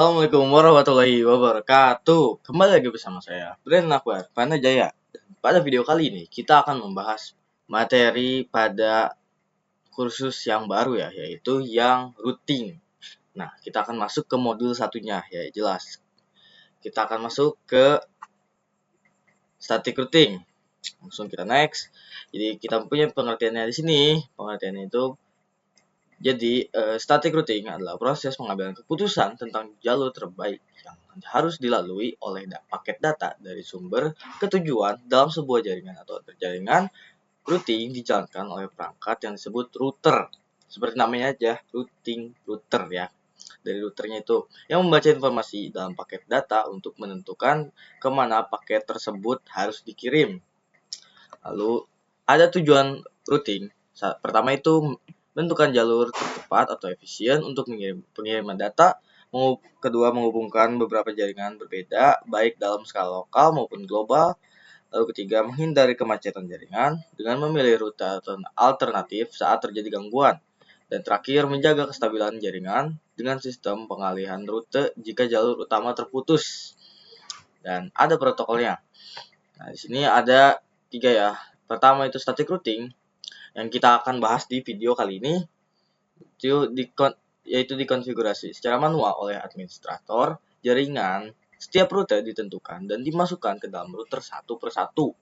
Assalamualaikum warahmatullahi wabarakatuh. Kembali lagi bersama saya, Brand Akbar Fana Jaya. Pada video kali ini, kita akan membahas materi pada kursus yang baru ya, yaitu yang routing. Nah, kita akan masuk ke modul satunya, ya jelas. Kita akan masuk ke static routing. Langsung kita next. Jadi kita punya pengertiannya di sini. Pengertiannya itu jadi, static routing adalah proses pengambilan keputusan tentang jalur terbaik yang harus dilalui oleh paket data dari sumber ke tujuan dalam sebuah jaringan atau jaringan. Routing dijalankan oleh perangkat yang disebut router. Seperti namanya aja, router ya. Dari routernya itu yang membaca informasi dalam paket data untuk menentukan kemana paket tersebut harus dikirim. Lalu ada tujuan routing. Pertama itu menentukan jalur tercepat atau efisien untuk pengiriman data. Kedua, menghubungkan beberapa jaringan berbeda, baik dalam skala lokal maupun global. Lalu ketiga, menghindari kemacetan jaringan dengan memilih rute alternatif saat terjadi gangguan. Dan terakhir, menjaga kestabilan jaringan dengan sistem pengalihan rute jika jalur utama terputus. Dan ada protokolnya. Nah, di sini ada 3 ya. Pertama itu static routing yang kita akan bahas di video kali ini, yaitu dikonfigurasi secara manual oleh administrator jaringan. Setiap rute ditentukan dan dimasukkan ke dalam router satu persatu.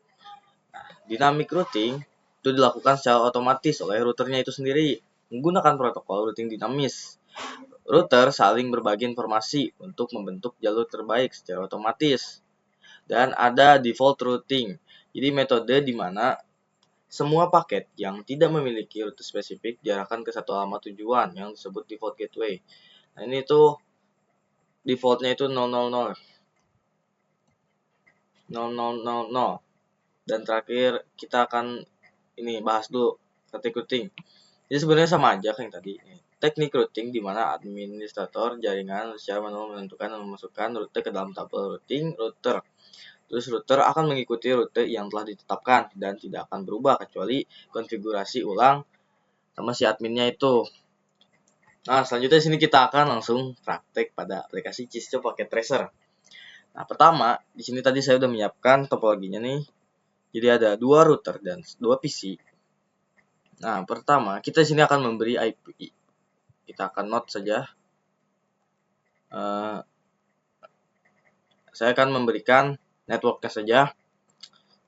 Nah, dynamic routing itu dilakukan secara otomatis oleh routernya itu sendiri menggunakan protokol routing dinamis. Router saling berbagi informasi untuk membentuk jalur terbaik secara otomatis. Dan ada default routing. Jadi metode di mana semua paket yang tidak memiliki rute spesifik diarahkan ke satu alamat tujuan yang disebut default gateway. Nah, ini tuh defaultnya itu 000. Dan terakhir kita akan ini bahas dulu static routing. Jadi sebenarnya sama aja kayak yang tadi. Teknik routing di mana administrator jaringan secara manual menentukan dan memasukkan rute ke dalam tabel routing router. Terus router akan mengikuti rute yang telah ditetapkan dan tidak akan berubah kecuali konfigurasi ulang sama si adminnya itu. Nah, selanjutnya di sini kita akan langsung praktek pada aplikasi Cisco Packet Tracer. Nah, pertama di sini tadi saya udah menyiapkan topologinya nih. Jadi ada 2 router dan 2 PC. Nah, pertama kita di sini akan memberi IP. Kita akan note saja. Saya akan memberikan networknya saja.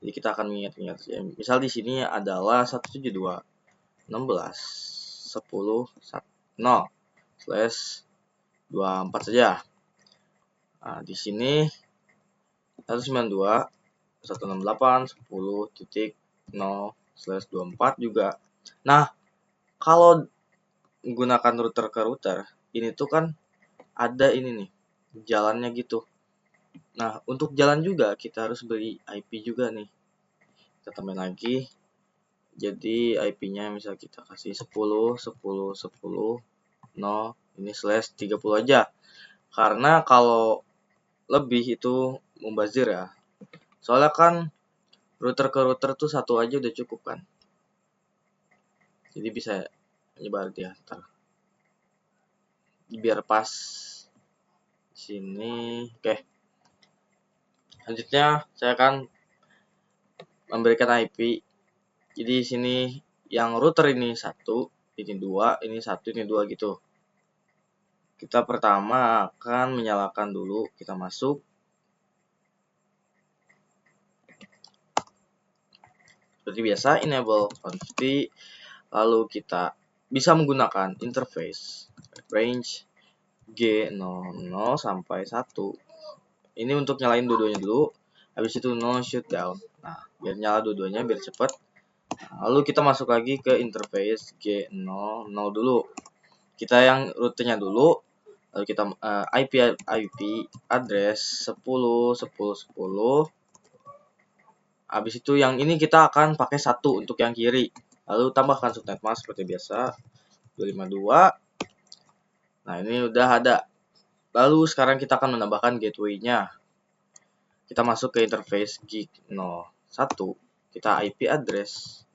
Jadi kita akan mengingat-ingat saja. Misal di sini adalah 172.16.10/24 saja. Nah, di sini 192.168.10.0/24 juga. Nah, kalau menggunakan router ke router, ini tuh kan ada ini nih, jalannya gitu. Nah, untuk jalan juga kita harus beri IP juga nih. Kita tambahin lagi. Jadi IP-nya misal kita kasih 10.10.10.0 ini /30 aja. Karena kalau lebih itu mubazir ya. Soalnya kan router ke router tuh satu aja udah cukup kan. Jadi bisa nyebar dia ntar. Biar pas sini. Oke. Selanjutnya saya akan memberikan IP. Jadi di sini yang router ini 1, ini 2, ini 1, ini 2 gitu. Kita pertama akan menyalakan dulu, kita masuk. Seperti biasa, enable config, lalu kita bisa menggunakan interface range G00 sampai 1. Ini untuk nyalain dua-duanya dulu, habis itu no shutdown. Nah, biar nyala dua-duanya biar cepat. Lalu kita masuk lagi ke interface G00 dulu. Kita yang rutenya dulu, lalu kita IP address 10.10.10. Habis itu yang ini kita akan pakai 1 untuk yang kiri. Lalu tambahkan subnet mask seperti biasa 252. Nah, ini udah ada. Lalu sekarang kita akan menambahkan gateway-nya. Kita masuk ke interface G01. Kita IP address.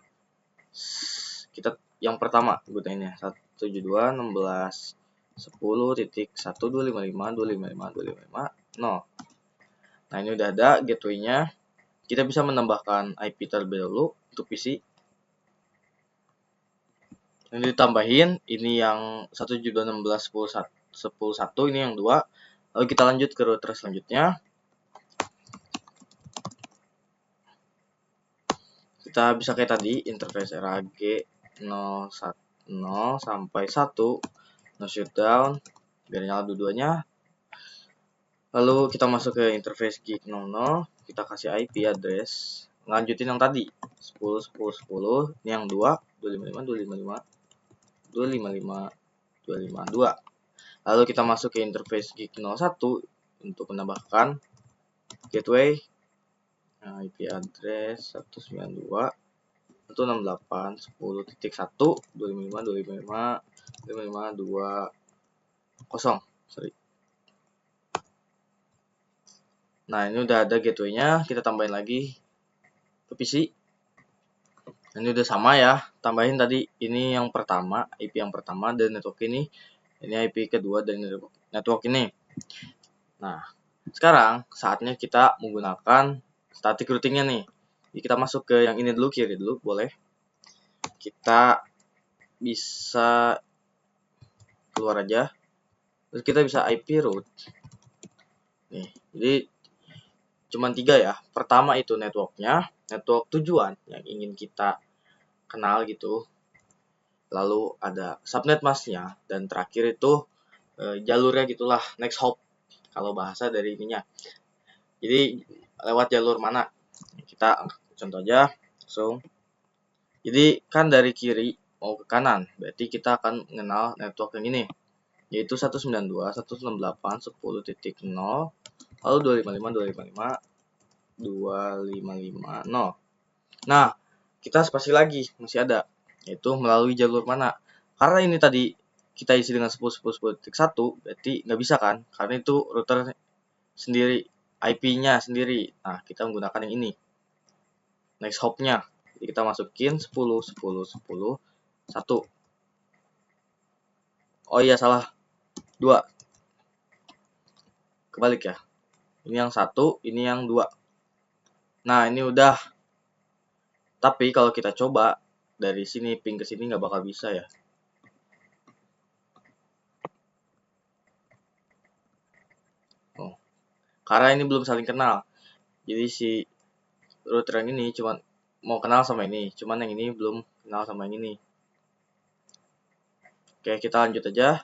Kita yang pertama gunainnya 172.16 10.1.255.255.255.0. Nah, ini udah ada gateway-nya. Kita bisa menambahkan IP terlebih dahulu untuk PC. Ini ditambahin, ini yang 1.2.16.10.1, ini yang 2. Lalu kita lanjut ke router selanjutnya. Kita bisa kayak tadi, interface RAG 0 sampai 1, no shutdown, biar nyala dua-duanya. Lalu kita masuk ke interface gig 00, kita kasih IP address, lanjutin yang tadi 10.10.10, ini yang 2, 255.255.255.255.2. Lalu kita masuk ke interface gig 01 untuk menambahkan gateway, nah, IP address 192.168.10.1.255.255.250. Sorry. Nah, ini udah ada gateway-nya, kita tambahin lagi ke PC. Ini udah sama ya, tambahin tadi ini yang pertama, IP yang pertama, dan network ini IP kedua dari network ini. Nah, sekarang saatnya kita menggunakan static routingnya nih. Jadi kita masuk ke yang ini dulu, kiri dulu, boleh. Kita bisa keluar aja. Terus kita bisa IP route. Nih, jadi cuman 3 ya. Pertama itu networknya, network tujuan yang ingin kita kenal gitu. Lalu ada subnet masknya, dan terakhir itu jalurnya gitulah, next hop kalau bahasa dari ininya. Jadi lewat jalur mana? Kita contoh aja langsung. Jadi kan dari kiri mau ke kanan, berarti kita akan mengenal network yang ini, yaitu 192.168.10.0, lalu 255.255.255.0. Nah, kita spasi lagi, masih ada, yaitu melalui jalur mana. Karena ini tadi kita isi dengan 10.10.10.1, berarti nggak bisa kan, karena itu router sendiri, IP-nya sendiri. Nah, kita menggunakan yang ini, next hop-nya. Jadi kita masukin 10.10.10.1. Oh iya, salah, 2. Kebalik ya. Ini yang 1, ini yang 2. Nah, ini udah. Tapi kalau kita coba dari sini ping ke sini nggak bakal bisa ya. Oh, karena ini belum saling kenal. Jadi si router yang ini cuma mau kenal sama ini, cuman yang ini belum kenal sama yang ini. Oke, kita lanjut aja.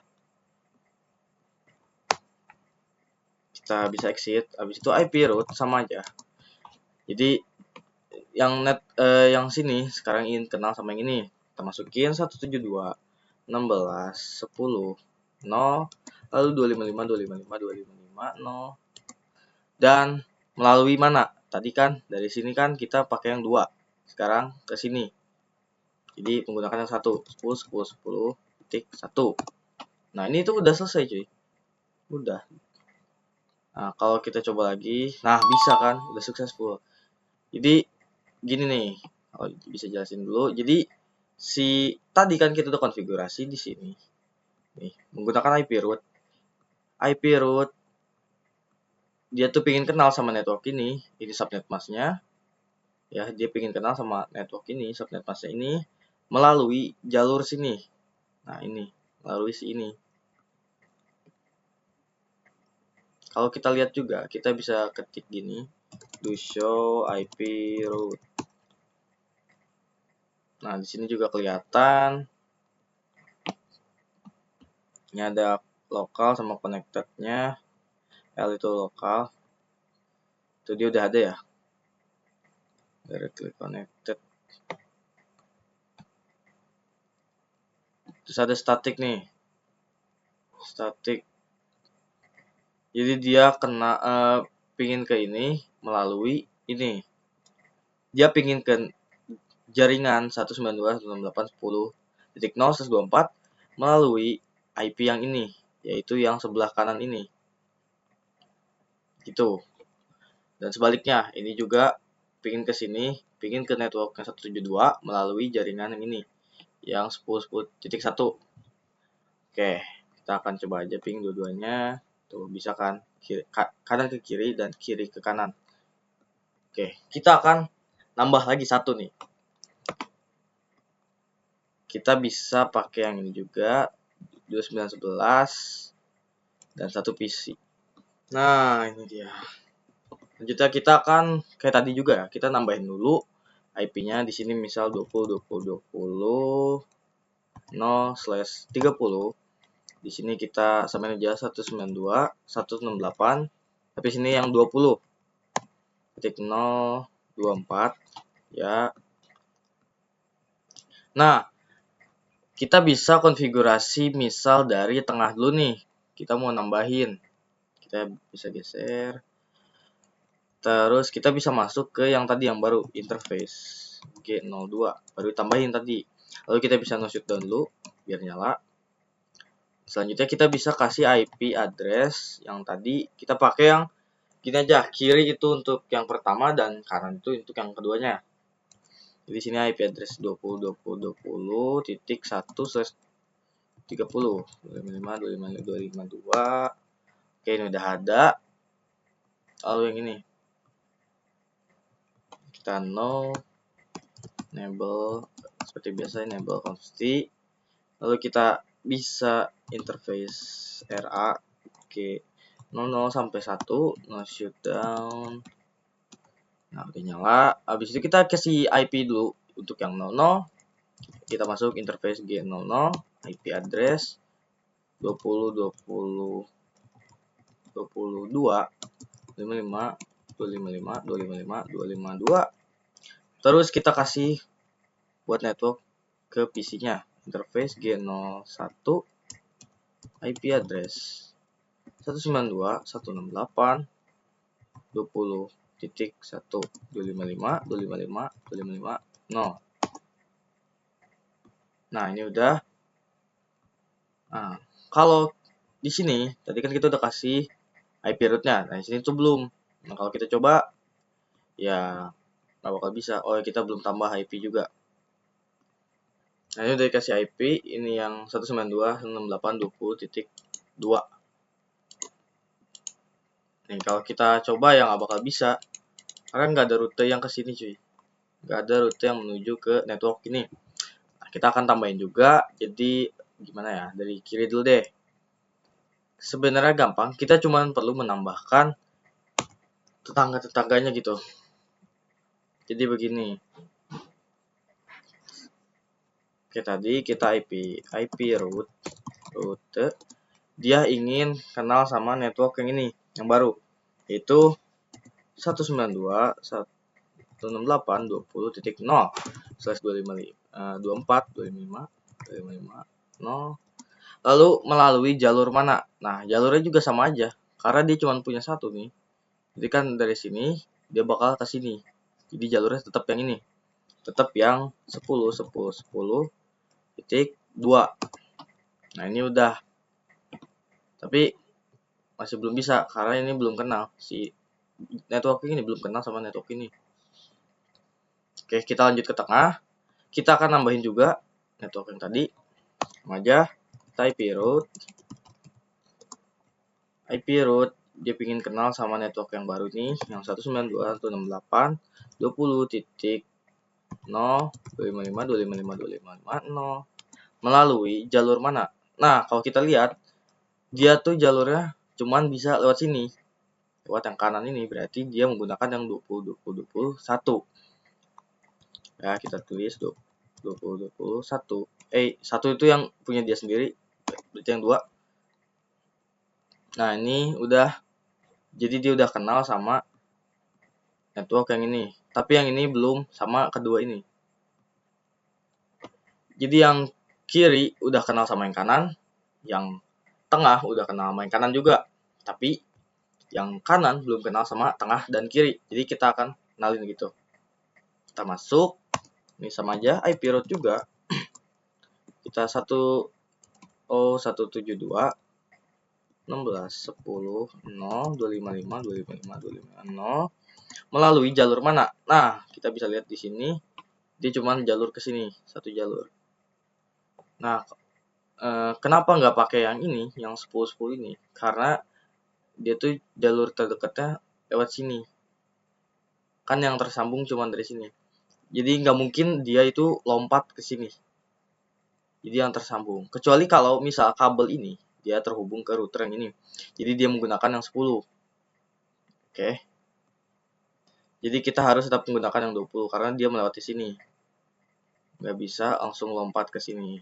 Kita bisa exit, habis itu IP route sama aja. Jadi yang yang sini sekarang ingin kenal sama yang ini. Kita masukin 172.16.10.0, lalu 255.255.255.0. Dan melalui mana? Tadi kan dari sini kan kita pakai yang 2. Sekarang ke sini. Jadi menggunakan yang 1, 10.10.10.1. Nah, ini tuh udah selesai, cuy. Udah. Nah, kalau kita coba lagi, nah bisa kan? Udah successful. Jadi gini nih, kalau bisa jelasin dulu. Jadi si tadi kan kita udah konfigurasi di sini. Nih, menggunakan IP route. IP route dia tuh pengen kenal sama network ini subnet masknya. Ya, dia pengen kenal sama network ini, subnet masknya ini melalui jalur sini. Nah, ini melalui si ini. Kalau kita lihat juga, kita bisa ketik gini, do show IP route. Nah, di sini juga kelihatan. Ini ada lokal sama connected-nya. L itu lokal. Itu dia udah ada ya. Directly connected. Terus ada static nih. Static. Jadi dia kena pingin ke ini melalui ini. Dia pingin ke jaringan 192.168.10.0.124 melalui IP yang ini, yaitu yang sebelah kanan ini. Gitu. Dan sebaliknya, ini juga pingin ke sini, pingin ke network yang 172 melalui jaringan yang ini, yang 10.10.1. Oke, Kita akan coba aja ping dua-duanya. Tuh, bisa kan? Kanan ke kiri dan kiri ke kanan. Oke, kita akan nambah lagi satu nih. Kita bisa pakai yang ini juga, 2911 dan satu PC. Nah, ini dia. Selanjutnya kita akan kayak tadi juga ya, kita nambahin dulu IP-nya di sini misal 20.20.20.0/30. Di sini kita samain aja 192.168, tapi sini yang 20.024 ya. Nah, kita bisa konfigurasi misal dari tengah dulu nih. Kita mau nambahin. Kita bisa geser. Terus kita bisa masuk ke yang tadi yang baru, interface G02. Baru tambahin tadi. Lalu kita bisa no shutdown dulu biar nyala. Selanjutnya kita bisa kasih IP address yang tadi kita pakai yang gini aja. Kiri itu untuk yang pertama dan kanan itu untuk yang keduanya. Jadi sini IP address 20.20.20.1/30 255.252. Oke, ini udah ada. Lalu yang ini kita no enable seperti biasa, enable consti. Lalu kita bisa interface RA. Oke, 00 sampai 1 no shutdown. Nah, udah nyala. Habis itu kita kasih IP dulu untuk yang 00. Kita masuk interface G00, IP address 20.20.22 55 255 255 252. Terus kita kasih buat network ke PC-nya, interface G01, IP address 192.168.20.1.255.255.255.0. Nah, ini udah. Nah, kalau di sini tadi kan kita udah kasih IP root-nya. Nah, di sini tuh belum. Nah, kalau kita coba ya nggak bakal bisa. Oh, kita belum tambah IP juga. Nah, ini udah dikasih IP, ini yang 192.168.20.2. Nih, kalau kita coba ya nggak bakal bisa. Karena nggak ada rute yang ke sini cuy. Nggak ada rute yang menuju ke network ini. Nah, kita akan tambahin juga. Jadi gimana ya? Dari kiri dulu deh. Sebenarnya gampang. Kita cuma perlu menambahkan tetangga-tetangganya gitu. Jadi begini. Oke, tadi kita IP root dia ingin kenal sama network yang ini, yang baru, yaitu 192.168.20.24.255.255.0. Lalu melalui jalur mana? Nah, jalurnya juga sama aja, karena dia cuma punya satu nih. Jadi kan dari sini dia bakal ke sini. Jadi jalurnya tetap yang ini, tetap yang 10.10.10.2. Nah, ini udah. Tapi masih belum bisa karena ini belum kenal, si network ini belum kenal sama network ini. Oke, kita lanjut ke tengah. Kita akan nambahin juga network yang tadi. Sama aja, IP root dia pingin kenal sama network yang baru nih, yang 192.168.20.0.255.255.255.0 melalui jalur mana? Nah, kalau kita lihat dia tuh jalurnya cuman bisa lewat sini, lewat yang kanan ini, berarti dia menggunakan yang 20.20.21. Ya, kita tulis 20.21. 1 itu yang punya dia sendiri, berarti yang 2. Nah, ini udah, jadi dia udah kenal sama network yang ini, tapi yang ini belum sama kedua ini. Jadi yang kiri udah kenal sama yang kanan, yang tengah udah kenal sama yang kanan juga, tapi yang kanan belum kenal sama tengah dan kiri. Jadi kita akan kenalin gitu. Kita masuk, ini sama aja IP root juga. Kita 1.0.172.16.10.0.255.255.255.0 melalui jalur mana? Nah, kita bisa lihat di sini dia cuma jalur ke sini, satu jalur. Nah, kenapa nggak pakai yang ini, yang 10-10 ini? Karena dia tuh jalur terdekatnya lewat sini. Kan yang tersambung cuma dari sini. Jadi nggak mungkin dia itu lompat ke sini. Jadi yang tersambung. Kecuali kalau misal kabel ini dia terhubung ke router yang ini. Jadi dia menggunakan yang 10. Oke. Jadi kita harus tetap menggunakan yang 20 karena dia melewati sini. Nggak bisa langsung lompat ke sini.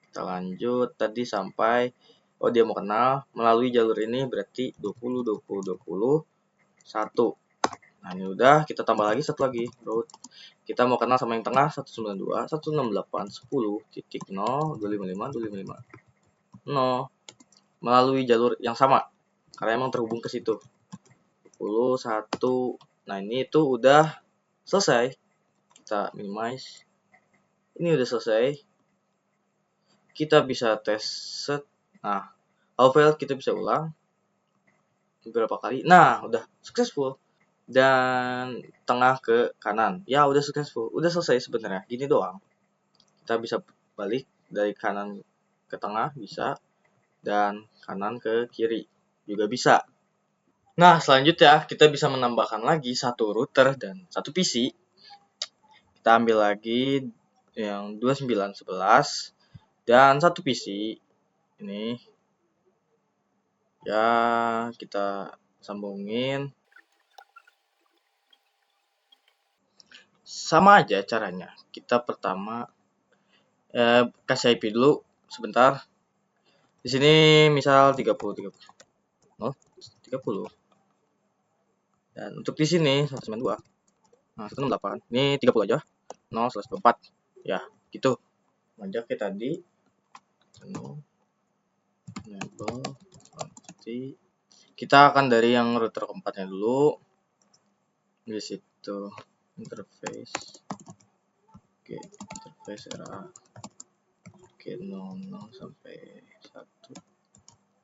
Kita lanjut tadi sampai dia mau kenal melalui jalur ini berarti 20 20 20 1. Nah, ini udah, kita tambah lagi satu lagi route. Kita mau kenal sama yang tengah 192 168 10.0 255 255 0 melalui jalur yang sama karena emang terhubung ke situ. 10 1. Nah, ini itu udah selesai. Kita minimize. Ini udah selesai. Kita bisa tes set. Nah, kalau fail kita bisa ulang beberapa kali. Nah, udah successful. Dan tengah ke kanan. Ya, udah successful. Udah selesai sebenarnya. Gini doang. Kita bisa balik dari kanan ke tengah bisa dan kanan ke kiri juga bisa. Nah, selanjutnya kita bisa menambahkan lagi satu router dan satu PC. Kita ambil lagi yang 2911 dan satu PC ini ya, kita sambungin. Sama aja caranya. Kita pertama kasih IP dulu sebentar. Di sini misal 30 30. Dan untuk di sini 192. Nah, 168. Ini 30 aja. 0 124. Ya, gitu. Aja kayak tadi. Enable kita akan dari yang router keempatnya dulu. Di situ interface. Oke, interface era. Oke, 00 sampai 1.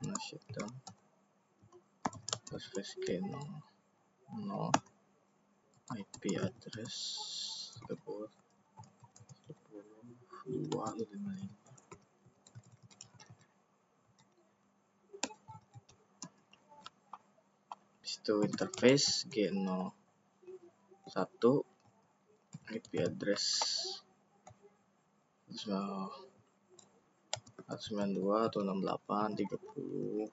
Nah, shutdown. Interface ke 0 IP address 10 255. Itu interface G01 IP address 192 atau 68 31.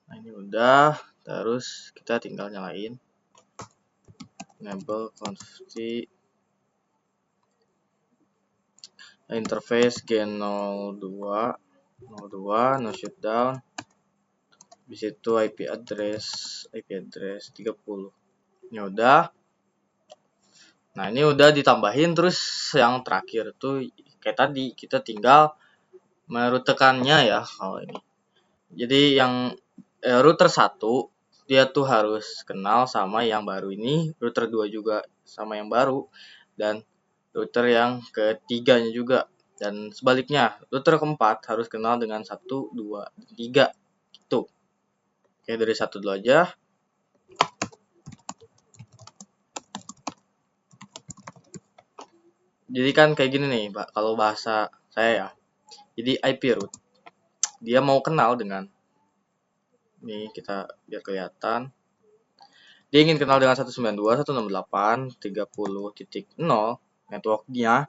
Nah, ini udah, terus kita tinggal nyalain enable config interface G02 no shutdown. Di situ IP address 30. Ini udah. Nah, ini udah ditambahin, terus yang terakhir tuh kayak tadi kita tinggal merutekannya ya kalau ini. Jadi yang router 1 dia tuh harus kenal sama yang baru ini, router 2 juga sama yang baru, dan router yang ketiganya juga. Dan sebaliknya, router keempat harus kenal dengan 1, 2, 3 gitu. Oke, dari 1 dulu aja. Jadi kan kayak gini nih, Pak, kalau bahasa saya ya. Jadi IP root dia mau kenal dengan nih, kita biar kelihatan. Dia ingin kenal dengan 192.168.30.0 networknya,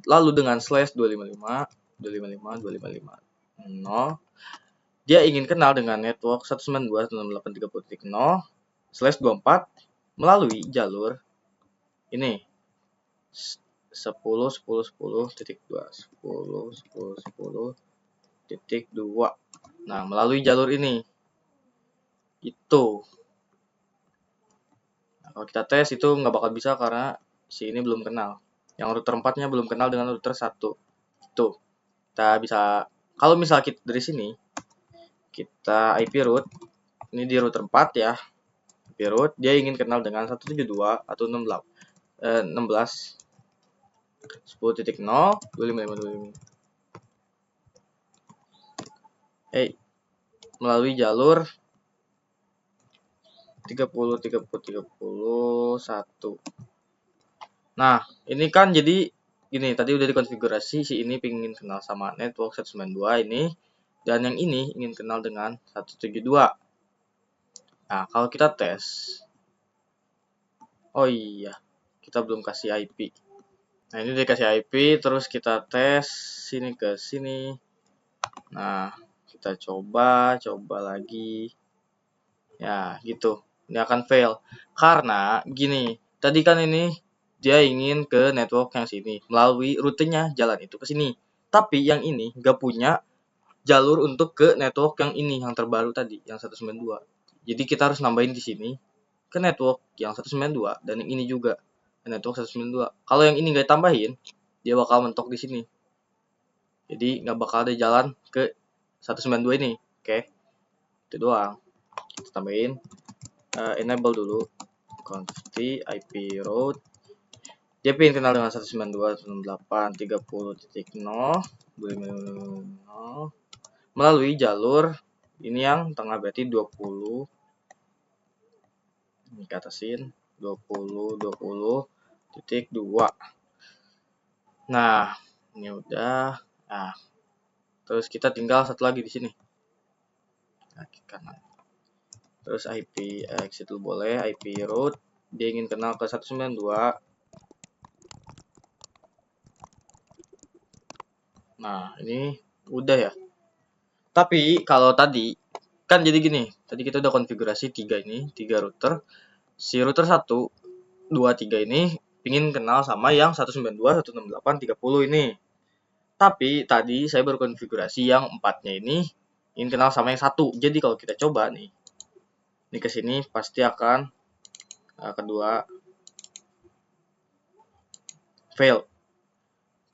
lalu dengan slash 255.255.255.0. Dia ingin kenal dengan network 192.168.30.0 slash 24 melalui jalur ini 10.10.10.2 Nah, melalui jalur ini itu. Nah, kalau kita tes itu nggak bakal bisa karena si ini belum kenal. Yang router 4-nya belum kenal dengan router 1. Itu. Kita bisa, kalau misal kita dari sini kita IP root, ini di router 4 ya. IP root dia ingin kenal dengan 172 atau 16 10.0 255. Melalui jalur 30 30 31. Nah, ini kan jadi gini, tadi udah dikonfigurasi, si ini pengen kenal sama network 192 ini, dan yang ini ingin kenal dengan 172. Nah, kalau kita tes, oh iya, kita belum kasih IP. Nah, ini dikasih IP, terus kita tes sini ke sini. Nah, kita coba lagi. Ya, gitu. Ini akan fail. Karena gini, tadi kan ini dia ingin ke network yang sini. Melalui rutenya jalan itu ke sini. Tapi yang ini nggak punya jalur untuk ke network yang ini, yang terbaru tadi, yang 192. Jadi kita harus nambahin di sini ke network yang 192 dan yang ini juga ke network 192. Kalau yang ini nggak tambahin, dia bakal mentok di sini. Jadi nggak bakal ada jalan ke 192 ini. Oke, itu doang. Kita tambahin enable dulu consti IP route. Dia pengen kenal dengan 192.168.30.0 melalui jalur ini yang tengah, berarti 20. Ini ke atasin 20.20.2. Nah, ini udah. Nah, terus kita tinggal satu lagi di sini. Kaki kanan. Terus IP exit dulu boleh, IP route. Dia ingin kenal ke 192. Nah, ini udah ya. Tapi kalau tadi kan jadi gini, tadi kita udah konfigurasi 3 ini, 3 router. Si router 1, 2, 3 ini pingin kenal sama yang 192.168.30 ini. Tapi tadi saya baru konfigurasi yang 4-nya ini ingin kenal sama yang 1. Jadi kalau kita coba nih, ini ke sini pasti akan kedua fail.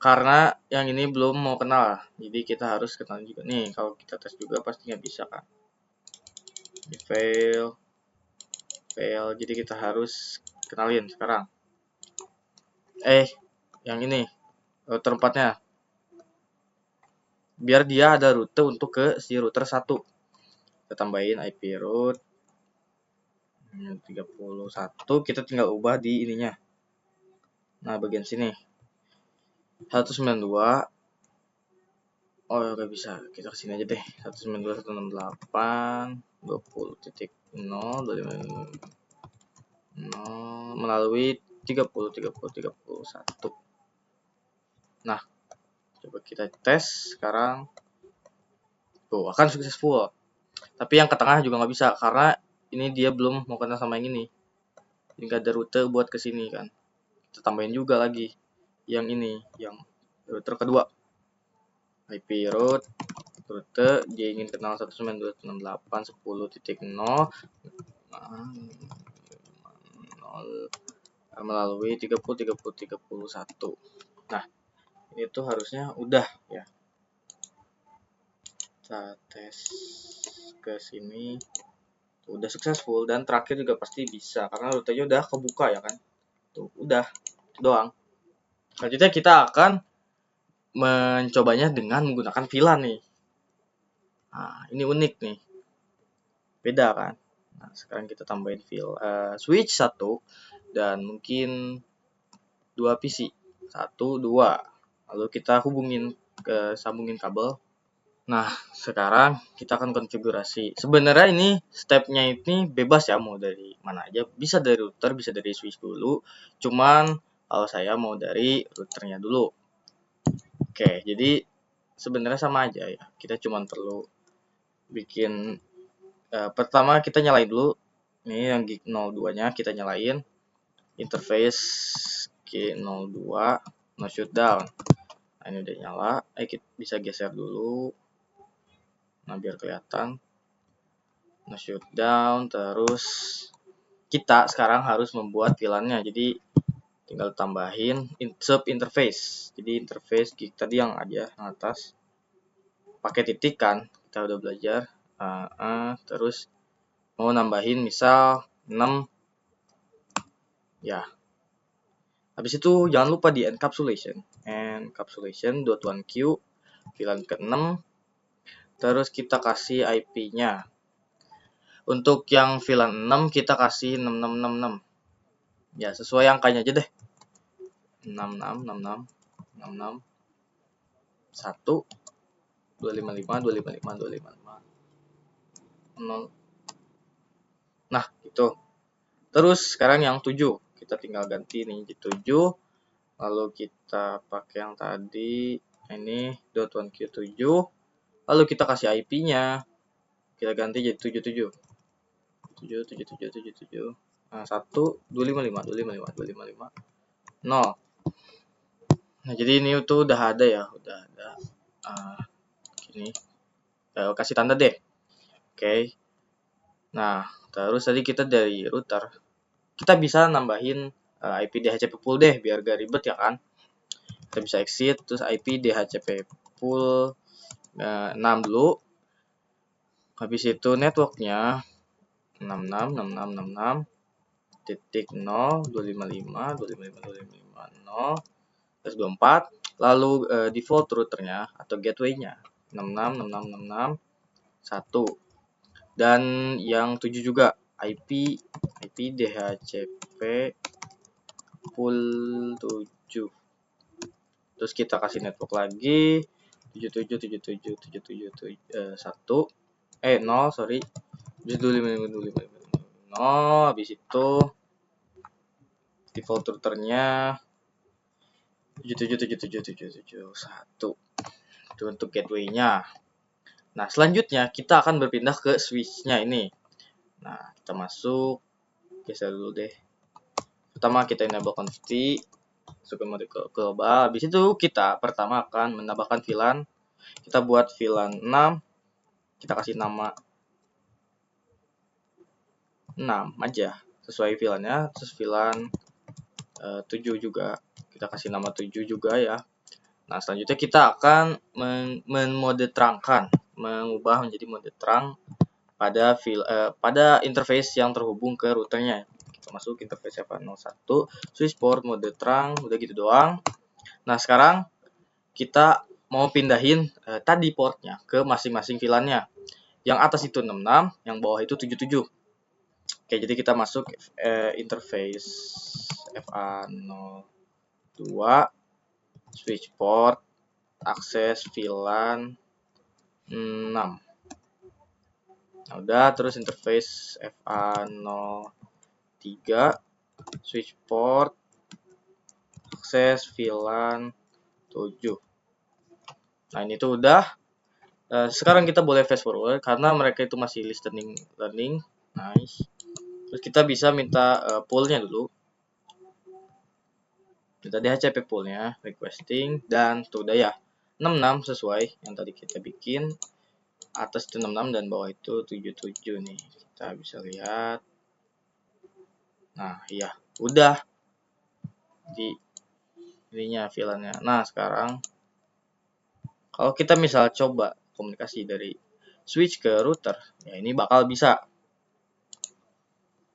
Karena yang ini belum mau kenal. Jadi kita harus kenal juga nih. Kalau kita tes juga pasti nggak bisa kan. Ini fail. Jadi kita harus kenalin sekarang. Yang ini router 4-nya. Biar dia ada rute untuk ke si router 1. Kita tambahin IP route 31, kita tinggal ubah di ininya. Nah, bagian sini 192. Oh, nggak bisa. Kita kesini aja deh. 192.168.20.0 melalui 30.30.31. Nah, coba kita tes sekarang. Tuh, akan successful. Tapi yang ke tengah juga nggak bisa karena ini dia belum mau kenal sama yang ini. Ini nggak ada rute buat ke sini kan. Kita tambahin juga lagi yang ini, yang router kedua. IP route dia ingin kenal 192.168.10.0 melalui 30.30.31. Nah, ini tuh harusnya udah ya. Kita tes ke sini, udah successful, dan terakhir juga pasti bisa karena rutenya udah kebuka ya kan. Tuh, udah itu doang. Selanjutnya kita akan mencobanya dengan menggunakan VLAN nih. Nah, ini unik nih. Beda kan? Nah, sekarang kita tambahin switch 1 dan mungkin 2 PC. 1, 2. Lalu kita sambungin kabel. Nah, sekarang kita akan konfigurasi. Sebenarnya ini stepnya ini bebas ya, mau dari mana aja. Bisa dari router, bisa dari switch dulu. Cuman kalau saya mau dari routernya dulu. Oke, jadi sebenarnya sama aja ya. Kita cuma perlu bikin pertama kita nyalain dulu. Ini yang gig 02-nya kita nyalain. Interface G02 no shutdown. Nah, ini udah nyala. Kita bisa geser dulu. Nah, biar kelihatan. No shutdown. Terus kita sekarang harus membuat VLAN-nya. Jadi tinggal tambahin sub interface. Jadi interface gig tadi yang aja yang atas pakai titik kan, kita udah belajar. Terus mau nambahin misal 6 ya. Habis itu jangan lupa di encapsulation .1q VLAN ke-6. Terus kita kasih IP-nya Untuk yang VLAN 6 kita kasih 6666. Ya, sesuai angkanya aja deh. 6666 66 1 255 255 255 0. Nah, gitu. Terus sekarang yang 7. Kita tinggal ganti nih jadi 7. Lalu kita pakai yang tadi ini .1Q7. Lalu kita kasih IP-nya. Kita ganti jadi 77. 777777. Nah, 1 255 255 255 0. Nah, jadi ini tuh udah ada ya, udah ada. Gini. Kasih tanda deh. Oke. Nah, terus tadi kita dari router, kita bisa nambahin IP DHCP pool deh, biar gak ribet ya kan. Kita bisa exit, terus IP DHCP pool 6 dulu. Habis itu networknya 666666 titik 0 255 255 255 0 terus 24. Lalu default routernya atau gateway-nya 666666 1. Dan yang 7 juga IP DHCP pool 7. Terus kita kasih network lagi 77777777 1 0 sorry 255 0. Habis itu default routernya 777777 1. Itu untuk gateway-nya. Nah, selanjutnya kita akan berpindah ke switch-nya ini. Nah, kita masuk, geser dulu deh. Pertama kita enable config, masuk ke mode global. Habis itu kita pertama akan menambahkan VLAN. Kita buat VLAN 6. Kita kasih nama 6 aja, sesuai VLAN-nya. Terus VLAN 7 juga. Kita kasih nama 7 juga ya. Nah, selanjutnya kita akan mengubah menjadi mode terang pada interface yang terhubung ke routernya. Kita masuk interface F01, switch port, mode terang, udah gitu doang. Nah, sekarang kita mau pindahin tadi portnya ke masing-masing VLAN-nya. Yang atas itu 66, yang bawah itu 77. Oke, jadi kita masuk interface FA02, switch port, akses VLAN 6. Nah, udah, terus interface FA03, switch port, akses VLAN 7. Nah, ini tuh udah. Sekarang kita boleh fast forward karena mereka itu masih listening learning. Nice. Terus kita bisa minta poolnya dulu. Kita DHCP poolnya, requesting, dan tuh udah ya 66 sesuai yang tadi kita bikin. Atas itu 66 dan bawah itu 77 nih. Kita bisa lihat. Nah, iya, udah di ininya VLAN-nya. Nah, sekarang kalau kita misal coba komunikasi dari switch ke router, ya ini bakal bisa.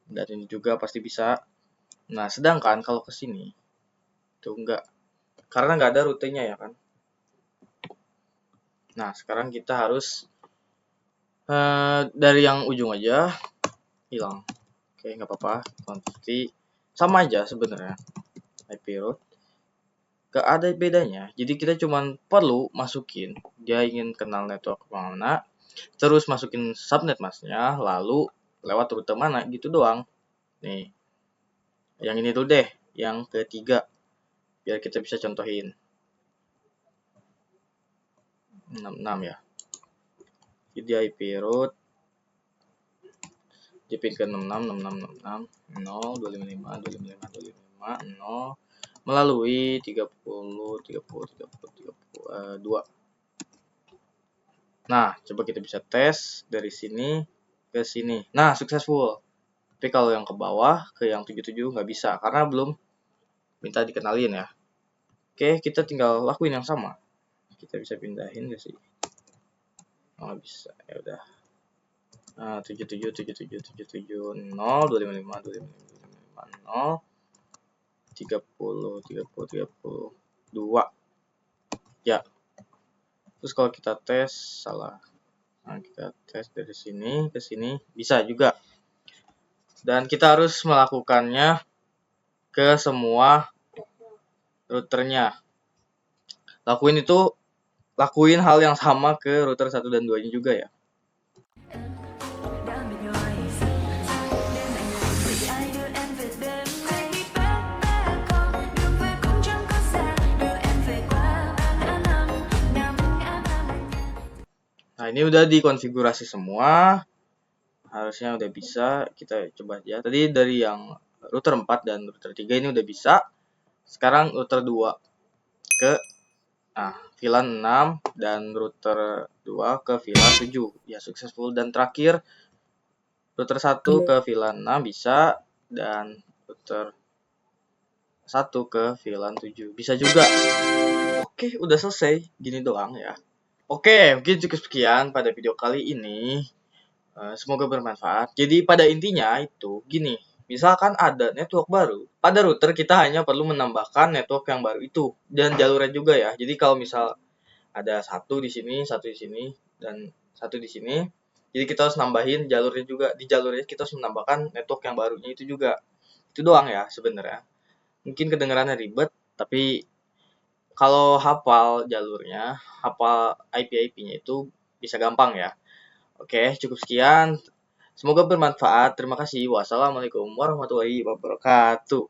Dan ini juga pasti bisa. Nah, sedangkan kalau ke sini itu enggak. Karena nggak ada rutenya ya kan. Nah, sekarang kita harus dari yang ujung aja hilang. Oke, nggak apa-apa. Quantity sama aja sebenarnya. IP route gak ada bedanya. Jadi kita cuma perlu masukin dia ingin kenal network mana, terus masukin subnet masnya, lalu lewat rute mana gitu doang. Nih, yang ini dulu deh, yang ketiga, biar kita bisa contohin. 66 ya. Jadi IP route jepin ke 66 66 66 0 255 255 255 0 melalui 30 30 30 32. Nah, coba kita bisa tes dari sini ke sini. Nah, successful. Tapi kalau yang ke bawah ke yang 77 nggak bisa karena belum minta dikenalin ya. Oke, kita tinggal lakuin yang sama. Kita bisa pindahin nggak sih? Oh, bisa. Ya udah. 77 77 77 0 255 255 0 30 30 32. Ya. Terus kalau kita tes salah. Nah, kita tes dari sini ke sini, bisa juga. Dan kita harus melakukannya ke semua routernya. Lakuin hal yang sama ke router 1 dan 2 nya juga ya. Nah, ini udah dikonfigurasi semua. Harusnya udah bisa. Kita coba aja. Tadi dari yang router 4 dan router 3 ini udah bisa. Sekarang router 2 ke VLAN 6 dan router 2 ke VLAN 7. Ya, successful. Dan terakhir router 1 ke VLAN 6 bisa, dan router 1 ke VLAN 7 bisa juga. Oke, udah selesai. Gini doang ya. Oke, mungkin cukup sekian pada video kali ini. Semoga bermanfaat. Jadi pada intinya itu gini, misalkan ada network baru, pada router kita hanya perlu menambahkan network yang baru itu dan jalurnya juga ya. Jadi kalau misal ada satu di sini, satu di sini, dan satu di sini, jadi kita harus nambahin jalurnya juga. Di jalurnya kita harus menambahkan network yang barunya itu juga. Itu doang ya sebenarnya. Mungkin kedengarannya ribet, tapi kalau hafal jalurnya, hafal IP-IP-nya itu bisa gampang ya. Oke, cukup sekian. Semoga bermanfaat. Terima kasih. Wassalamualaikum warahmatullahi wabarakatuh.